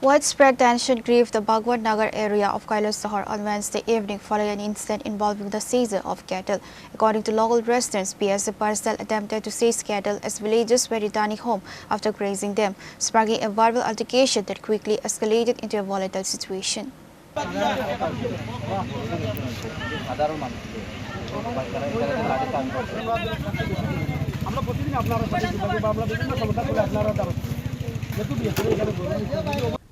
Widespread tension grieved the Bhagwan Nagar area of Kailasahar on Wednesday evening following an incident involving the seizure of cattle. According to local residents, BSF personnel attempted to seize cattle as villagers were returning home after grazing them, sparking a verbal altercation that quickly escalated into a volatile situation.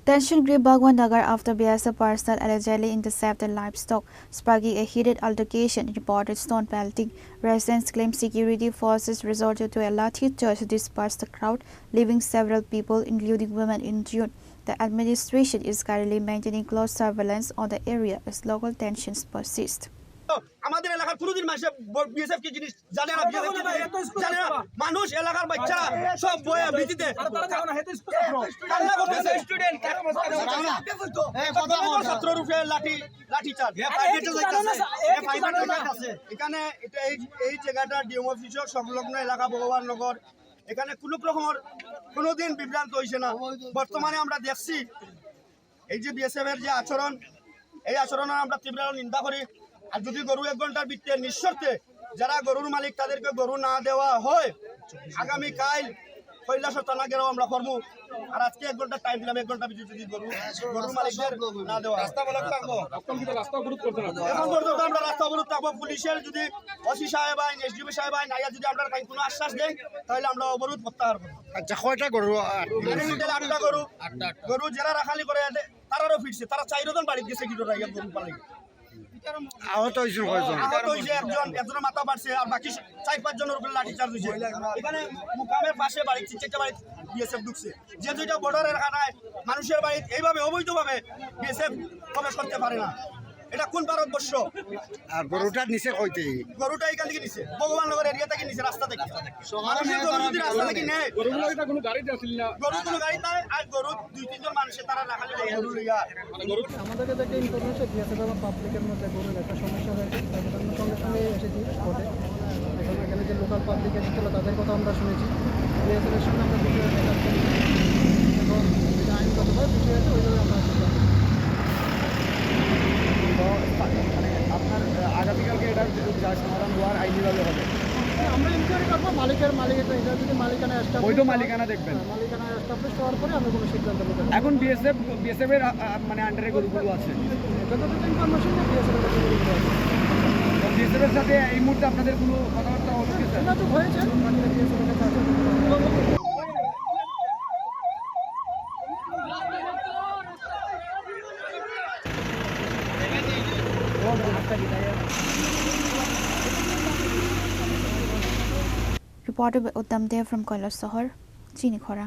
Tension gripped Bhagwan Nagar after BSF personnel allegedly intercepted livestock, sparking a heated altercation, reported stone pelting. Residents claim security forces resorted to a lathi charge to disperse the crowd, leaving several people, including women, injured. The administration is currently maintaining close surveillance on the area as local tensions persist. আমাদের এলাকার কোনদিন মানুষ BSF কি জিনিস জানে না, জানে না মানুষ, এলাকার বাচ্চারা সব বয়ে ভিত্তিতে ছাত্রের উপরে লাঠি চার্জ। এখানে এই জায়গাটা ডিএম অফিসের সংলগ্ন এলাকা ভগবাননগর, এখানে কোনো রকমের কোনোদিন বিভ্রান্ত হয়েছে না। বর্তমানে আমরা দেখছি এই যে বিএসএফ এর যে আচরণ, এই আচরণের আমরা তীব্র নিন্দা করি। আর যদি গরু 1 ঘন্টার ভিতরে নিঃশর্তে যারা গরুর মালিক তাদেরকে গরু না দেওয়া হয়, আগামী কাল কৈলাসহর থানা গেলেও আমরা করবো। আর আজকে 1 ঘন্টা টাইম দিলাম, 1 ঘন্টার ভিতরে যদি গরুর মালিকদের না দেওয়া রাস্তা বন্ধ থাকবো, এখন পর্যন্ত আমরা রাস্তা অবরোধ থাকবো। পুলিশের যদি ওসি সাহেব আইন, এসডিপি সাহেব আইন আইয়া যদি আমরা কোনো আশ্বাস দেয় তাহলে আমরা অবরোধ প্রত্যাহার করবো। আচ্ছা, কয়টা গরু? 8টা গরু যারা রাখালি করে তারারও ফিরছে, তারা 4 জন বাড়ি গেছে গরু পালাই। আহত হয়েছিল কয়জন? আহত হয়েছে একজনের মাথা পাড়ছে, আর বাকি 4-5 জনের উপরে লাঠি চার্জ হয়েছে। এখানে মুকামের পাশে বাড়ি 4টা বাড়ি বিএসএফ ঢুকছে, যে 2টা বর্ডারের এলাকায় মানুষের বাড়ি এইভাবে অবৈধভাবে বিএসএফ প্রবেশ করতে পারে না। এটা কোন ভারতবর্ষ? আর গরুটার নিচে কইতে? গরুটা এখান থেকে নিচে, ভগবাননগর এরিয়া থেকে নিচে, রাস্তা থেকে। গরু যদি রাস্তা থেকে নেয়, গরু কোনো গাড়িতে নাই, আর গরু 2-3 জন মানুষের তারা রাখালে গরু লিগা। আমাদেরকে দেখে ইনফরমেশন দিয়েছে এবং পাবলিকের মধ্যে গরুর একটা সমস্যা হয়েছে, তাদের সঙ্গে সঙ্গে এসেছি স্পটে। এখানে যে লোকাল পাবলিক এসেছিল তাদের কথা আমরা শুনেছি, বিএসএফের সঙ্গে আমরা বিষয়ে দেখা করি এবং যেটা আইনগতভাবে বিষয় আছে ওইভাবে আমরা আপনার আগামীকালকে এটার সমাধান হওয়ার আইনিভাবে হবে। আমরা ইনকোয়ারি করবো মালিকের এটা যদি মালিকানা বৈধ মালিকানা দেখবেন, মালিকানা এস্টাবলিশ হওয়ার পরে আমরা কোনো সিদ্ধান্ত নেব। এখন বিএসএফ এর মানে আন্ডারে গরুগুলো আছে, যতটুকু ইনফরমেশন বিএসএফ এর সাথে এই মুহূর্তে আপনাদের কোনো কথাবার্তা হচ্ছে? এটা তো হয়েছে, বিএসএফ এর কাছে Reported by Uttam Dev from Kailasahar, Chini Khora.